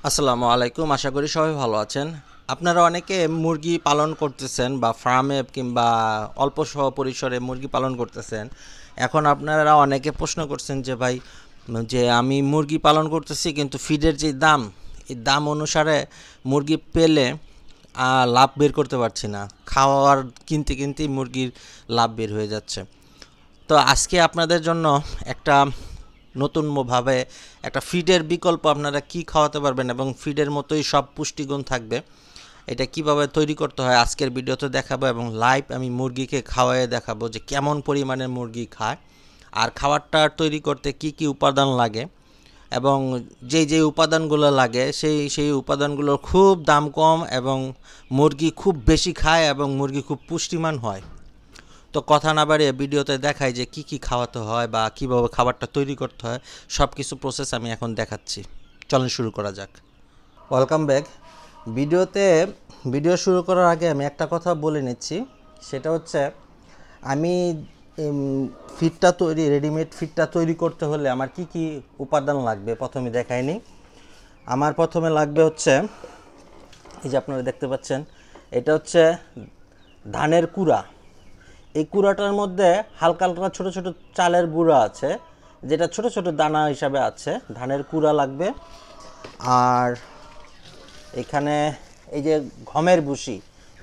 আসসালামু আলাইকুম। আশা করি সবাই ভালো আছেন। আপনারা অনেকে মুরগি পালন করতেছেন বা ফার্মে কিংবা অল্প পরিসরে মুরগি পালন করতেছেন। এখন আপনারা অনেকে প্রশ্ন করছেন যে ভাই, যে আমি মুরগি পালন করতেছি কিন্তু ফিডের যে দাম, এই দাম অনুসারে মুরগি পেলে লাভ বের করতে পারছি না। খাওয়ার কিনতে কিনতেই মুরগির লাভ বের হয়ে যাচ্ছে। তো আজকে আপনাদের জন্য একটা নতুনভাবে একটা ফিডের বিকল্প আপনারা কি খাওয়াতে পারবেন এবং ফিডের মতোই সব পুষ্টিগুণ থাকবে, এটা কিভাবে তৈরি করতে হয় আজকের ভিডিওতে দেখাবো। এবং লাইভ আমি মুরগিকে খাওয়ায়ে দেখাবো যে কেমন পরিমাণে মুরগি খায় আর খাবারটা তৈরি করতে কি কি উপাদান লাগে, এবং যে উপাদানগুলো লাগে সেই উপাদানগুলোর খুব দাম কম এবং মুরগি খুব বেশি খায় এবং মুরগি খুব পুষ্টিমান হয়। তো কথা না বাড়িয়ে ভিডিওতে দেখায় যে কি কি খাওয়াতে হয় বা কীভাবে খাবারটা তৈরি করতে হয়, সব কিছু প্রসেস আমি এখন দেখাচ্ছি। চলুন শুরু করা যাক। Welcome back. ভিডিও শুরু করার আগে আমি একটা কথা বলে নিচ্ছি, সেটা হচ্ছে আমি রেডিমেড ফিডটা তৈরি করতে হলে আমার কি কি উপাদান লাগবে প্রথমে দেখাইনি। আমার প্রথমে লাগবে হচ্ছে, এই যে আপনারা দেখতে পাচ্ছেন, এটা হচ্ছে ধানের কুড়া। এই কুড়াটার মধ্যে হালকা হালকা ছোটো ছোটো চালের গুঁড়া আছে, যেটা ছোটো ছোটো দানা হিসাবে আছে। ধানের কুড়া লাগবে। আর এখানে এই যে গমের ভুসি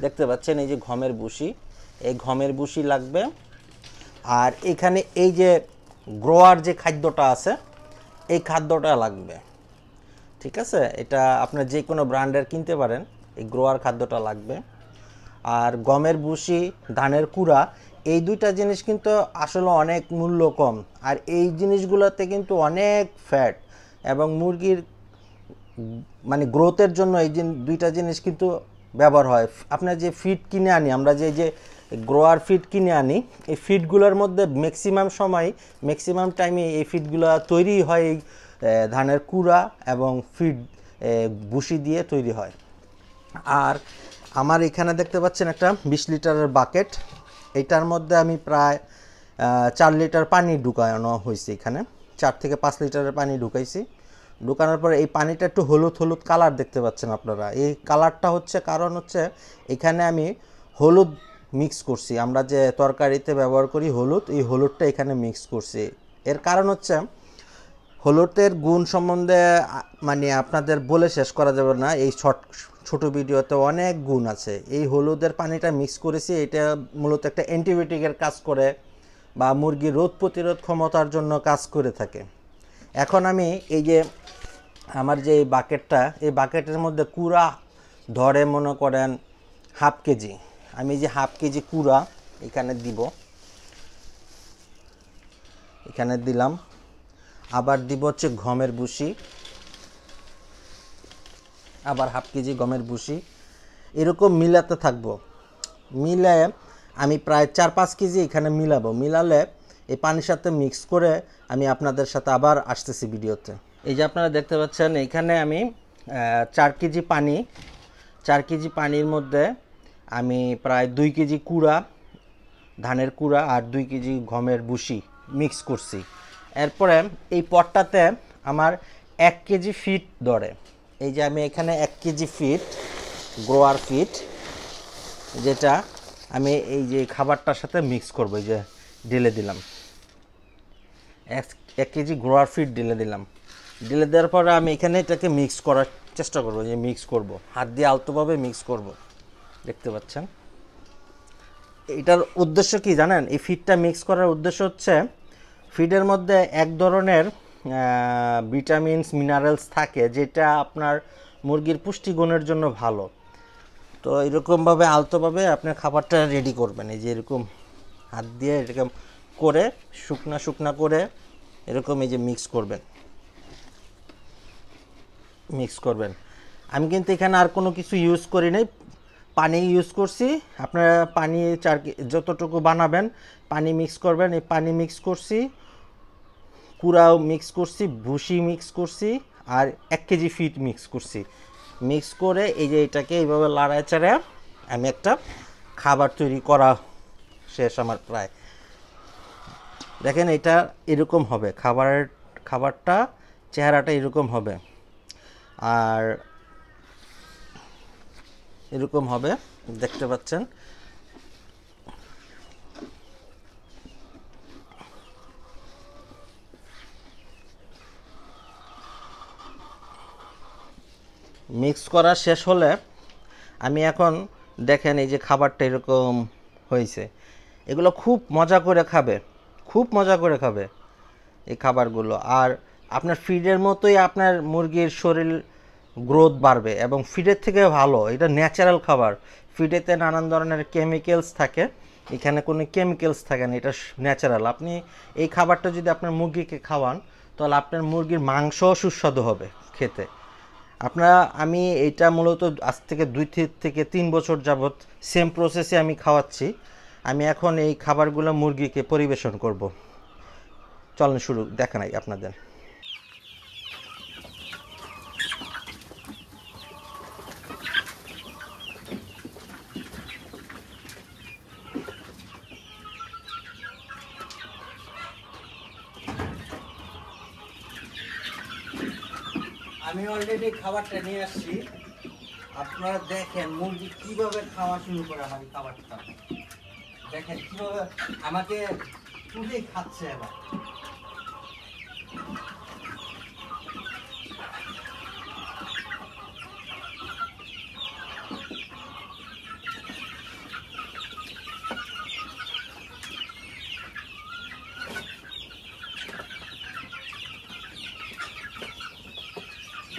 দেখতে পাচ্ছেন, এই যে গমের ভুসি, এই গমের ভুসি লাগবে। আর এখানে এই যে গ্রোয়ার যে খাদ্যটা আছে, এই খাদ্যটা লাগবে। ঠিক আছে, এটা আপনার যে কোনো ব্র্যান্ডের কিনতে পারেন, এই গ্রোয়ার খাদ্যটা লাগবে। আর গমের ভুসি, ধানের কুড়া, এই দুইটা জিনিস কিন্তু আসলে অনেক মূল্য কম। আর এই জিনিসগুলোতে কিন্তু অনেক ফ্যাট, এবং মুরগির মানে গ্রোথের জন্য এই দুইটা জিনিস কিন্তু ব্যবহার হয়। আপনার যে ফিড কিনে আনি আমরা, যে গ্রোয়ার ফিড কিনে আনি, এই ফিডগুলোর মধ্যে ম্যাক্সিমাম টাইমে এই ফিডগুলো তৈরি হয় এই ধানের কুড়া এবং ফিড ভুসি দিয়ে তৈরি হয়। আর আমার এখানে দেখতে পাচ্ছেন একটা 20 লিটারের বাকেট। এইটার মধ্যে আমি প্রায় 4 লিটার পানি ঢুকানো হয়েছে। এখানে 4 থেকে 5 লিটারের পানি ঢুকাইছি। ঢুকানোর পরে এই পানিটা একটু হলুদ হলুদ কালার দেখতে পাচ্ছেন আপনারা। এই কালারটা হচ্ছে কারণ হচ্ছে এখানে আমি হলুদ মিক্স করছি। আমরা যে তরকারিতে ব্যবহার করি হলুদ, এই হলুদটা এখানে মিক্স করছি। এর কারণ হচ্ছে হলুদের গুণ সম্বন্ধে মানে আপনাদের বলে শেষ করা যাবে না। এই ছোট ভিডিওতে অনেক গুণ আছে। এই হলুদের পানিটা মিক্স করেছি, এটা মূলত একটা অ্যান্টিবায়োটিকের কাজ করে বা মুরগির রোগ প্রতিরোধ ক্ষমতার জন্য কাজ করে থাকে। এখন আমি এই যে আমার যে এই বাকেটটা, এই বাকেটের মধ্যে কুড়া ধরে মনে করেন হাফ কেজি। আমি যে হাফ কেজি কুড়া এখানে দিব, এখানে দিলাম। আবার দিব হচ্ছে গমের ভুসি, আবার হাফ কেজি গমের ভুসি। এরকম মিলাতে থাকবো। মিলায়ে আমি প্রায় 4-5 কেজি এখানে মিলাবো। মিলালে এই পানির সাথে মিক্স করে আমি আপনাদের সাথে আবার আসতেছি ভিডিওতে। এই যে আপনারা দেখতে পাচ্ছেন, এখানে আমি 4 কেজি পানি, 4 কেজি পানির মধ্যে আমি প্রায় 2 কেজি কুড়া, ধানের কুড়া আর 2 কেজি গমের ভুসি মিক্স করছি। এরপরে এই পটটাতে আমার 1 কেজি ফিড ধরে। এই যে আমি এখানে 1 কেজি ফিড, গ্রোয়ার ফিড, যেটা আমি এই যে খাবারটার সাথে মিক্স করবো। এই যে ঢেলে দিলাম, 1 কেজি গ্রোয়ার ফিড ঢেলে দিলাম। ঢেলে দেওয়ার পরে আমি এখানে এটাকে মিক্স করার চেষ্টা করবো, যে মিক্স করব, হাত দিয়ে আলতোভাবে মিক্স করব। দেখতে পাচ্ছেন, এটার উদ্দেশ্য কি জানেন? এই ফিডটা মিক্স করার উদ্দেশ্য হচ্ছে ফিডের মধ্যে এক ধরনের ভিটামিনস মিনারেলস থাকে, যেটা আপনার মুরগির পুষ্টিগুণের জন্য ভালো। তো এরকমভাবে আলতোভাবে আপনার খাবারটা রেডি করবেন। এই যে এরকম হাত দিয়ে এরকম করে শুকনা করে এরকম এই যে মিক্স করবেন। আমি কিন্তু এখানে আর কোনো কিছু ইউজ করি নাই, পানি ইউজ করছি। আপনারা পানি যতটুকু বানাবেন পানি মিক্স করবেন। এই পানি মিক্স করছি, কুড়াও মিক্স করছি, ভুসি মিক্স করছি, আর 1 কেজি ফিড মিক্স করছি। মিক্স করে এই যে এটাকে এইভাবে লাড়ায় চাড়ায় আমি একটা খাবার তৈরি করা শেষ আমার প্রায়। দেখেন এটা এরকম হবে, খাবারটা চেহারাটা এরকম হবে। আর এরকম হবে, দেখতে পাচ্ছেন। মিক্স করা শেষ হলে আমি এখন দেখেন এই যে খাবারটা এরকম হয়েছে, এগুলো খুব মজা করে খাবে, খুব মজা করে খাবে এই খাবারগুলো। আর আপনার ফিডের মতোই আপনার মুরগির শরীর গ্রোথ বাড়বে এবং ফিডের থেকে ভালো, এটা ন্যাচারাল খাবার। ফিডেতে নানান ধরনের কেমিক্যালস থাকে, এখানে কোনো কেমিক্যালস থাকে না, এটা ন্যাচারাল। আপনি এই খাবারটা যদি আপনার মুরগিকে খাওয়ান তাহলে আপনার মুরগির মাংসও সুস্বাদু হবে খেতে। আমি এটা মূলত আজ থেকে 2 থেকে 3 বছর যাবত সেম প্রসেসে আমি খাওয়াচ্ছি। আমি এখন এই খাবারগুলো মুরগিকে পরিবেশন করব। চলেন শুরু দেখাই আপনাদের। আমি অলরেডি খাবারটা নিয়ে আসছি, আপনারা দেখেন মুরগি কিভাবে খাওয়া শুরু করে। আমার এই খাবারটা দেখেন কিভাবে আমাকে তুলে খাচ্ছে। এবার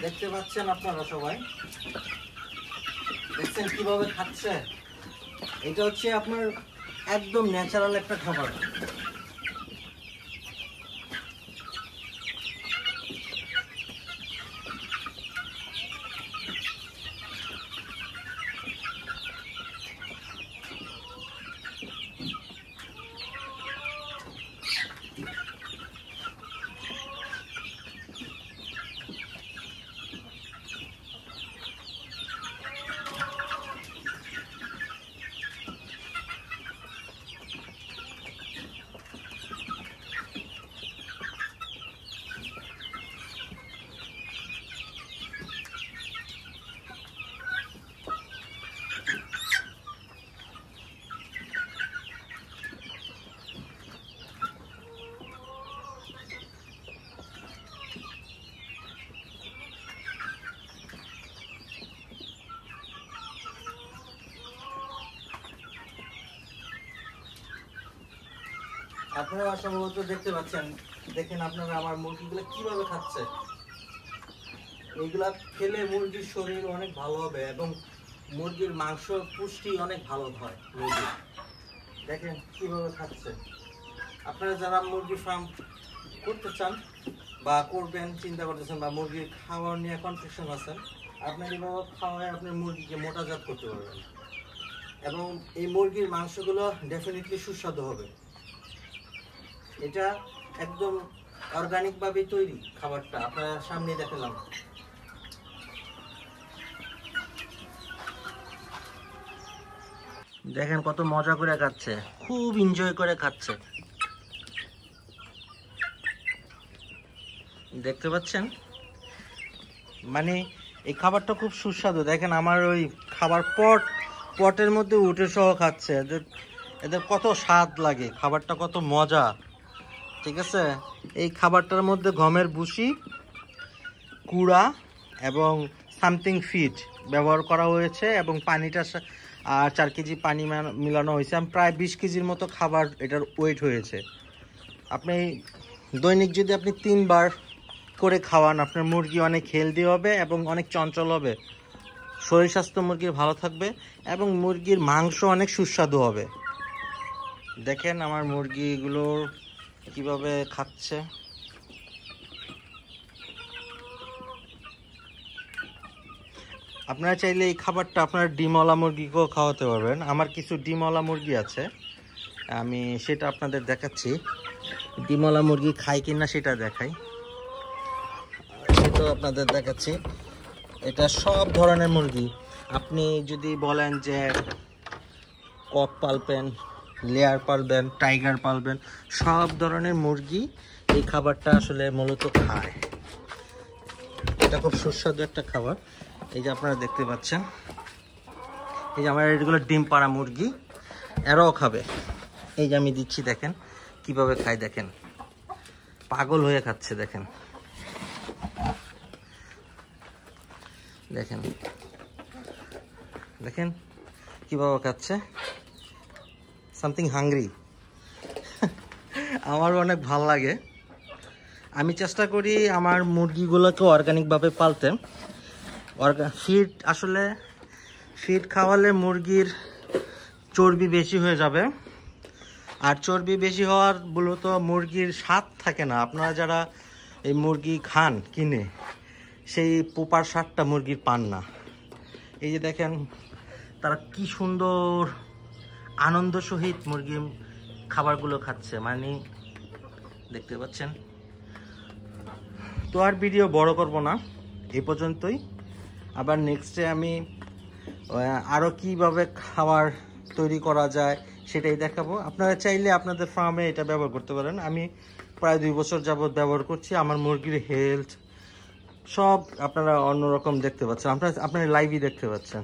দেখতে পাচ্ছেন আপনারা সবাই, দেখছেন কিভাবে খাচ্ছে। এটা হচ্ছে আপনার একদম ন্যাচারাল একটা খাবার। আপনারা সম্ভবত দেখতে পাচ্ছেন, দেখেন আপনারা আমার মুরগিগুলো কিভাবে খাচ্ছে। এইগুলা খেলে মুরগির শরীর অনেক ভালো হবে এবং মুরগির মাংস পুষ্টি অনেক ভালো হয় মুরগির। দেখেন কিভাবে খাচ্ছে। আপনারা যারা মুরগি ফার্ম করতে চান বা করবেন চিন্তা করতেছেন বা মুরগির খাওয়ার নিয়ে কনফিউশন আছেন, আপনার এইভাবে খাওয়ায় আপনার মুরগিকে মোটাজাত করতে পারবেন এবং এই মুরগির মাংসগুলো ডেফিনেটলি সুস্বাদু হবে। এটা একদম অর্গানিক ভাবে তৈরি খাবারটা, আপনারা সামনে দেখালাম। দেখেন কত মজা করে খাচ্ছে, খুব এনজয় করে খাচ্ছে। দেখতে পাচ্ছেন, মানে এই খাবারটা খুব সুস্বাদু। দেখেন আমার ওই খাবার পটের মধ্যে উঠে সহ খাচ্ছে। এদের কত স্বাদ লাগে, খাবারটা কত মজা। ঠিক আছে, এই খাবারটার মধ্যে গমের ভুসি, কুড়া এবং সামথিং ফিড ব্যবহার করা হয়েছে এবং পানিটা আর 4 কেজি পানি মিলানো হয়েছে। প্রায় 20 কেজির মতো খাবার এটার ওয়েট হয়েছে। আপনি দৈনিক যদি আপনি 3 বার করে খাওয়ান, আপনার মুরগি অনেক হেলদি হবে এবং অনেক চঞ্চল হবে, শরীর স্বাস্থ্য মুরগির ভালো থাকবে এবং মুরগির মাংস অনেক সুস্বাদু হবে। দেখেন আমার মুরগিগুলোর কিভাবে খাচ্ছে। আপনারা চাইলে এই খাবারটা আপনার ডিমওয়ালা মুরগিকেও খাওয়াতে পারবেন। আমার কিছু ডিমওয়ালা মুরগি আছে, আমি সেটা আপনাদের দেখাচ্ছি। ডিমওয়ালা মুরগি খায় কিনা সেটা দেখাই, সেটাও আপনাদের দেখাচ্ছি। এটা সব ধরনের মুরগি। আপনি যদি বলেন যে কক পালবেন, লেয়ার পালবেন, টাইগার পালবেন, সব ধরনের মুরগি এই খাবারটা আসলে মূলত খায়। এটা খুব সুস্বাদু একটা খাবার। এই যে আপনারা দেখতে পাচ্ছেন, এই যে আমার এগুলো ডিম পাড়া মুরগি, এরাও খাবে। এই যে আমি দিচ্ছি, দেখেন কিভাবে খায়, দেখেন পাগল হয়ে খাচ্ছে, দেখেন দেখেন দেখেন কিভাবে খাচ্ছে, সামথিং হাংরি। আমার অনেক ভাল লাগে। আমি চেষ্টা করি আমার মুরগিগুলোকে অর্গানিকভাবে পালতে। ফিড আসলে ফিড খাওয়ালে মুরগির চর্বি বেশি হয়ে যাবে, আর চর্বি বেশি হওয়ার মূলত মুরগির স্বাদ থাকে না। আপনারা যারা এই মুরগি খান কিনে, সেই প্রপার স্বাদটা মুরগির পান না। এই যে দেখেন তারা কি সুন্দর আনন্দ সহিত মুরগি খাবারগুলো খাচ্ছে, মানে দেখতে পাচ্ছেন। তো আর ভিডিও বড় করব না, এই পর্যন্তই। আবার নেক্সটে আমি আরও কীভাবে খাবার তৈরি করা যায় সেটাই দেখাবো। আপনারা চাইলে আপনাদের ফার্মে এটা ব্যবহার করতে পারেন। আমি প্রায় 2 বছর যাবত ব্যবহার করছি। আমার মুরগির হেলথ সব আপনারা অন্যরকম দেখতে পাচ্ছেন, আপনারা লাইভই দেখতে পাচ্ছেন।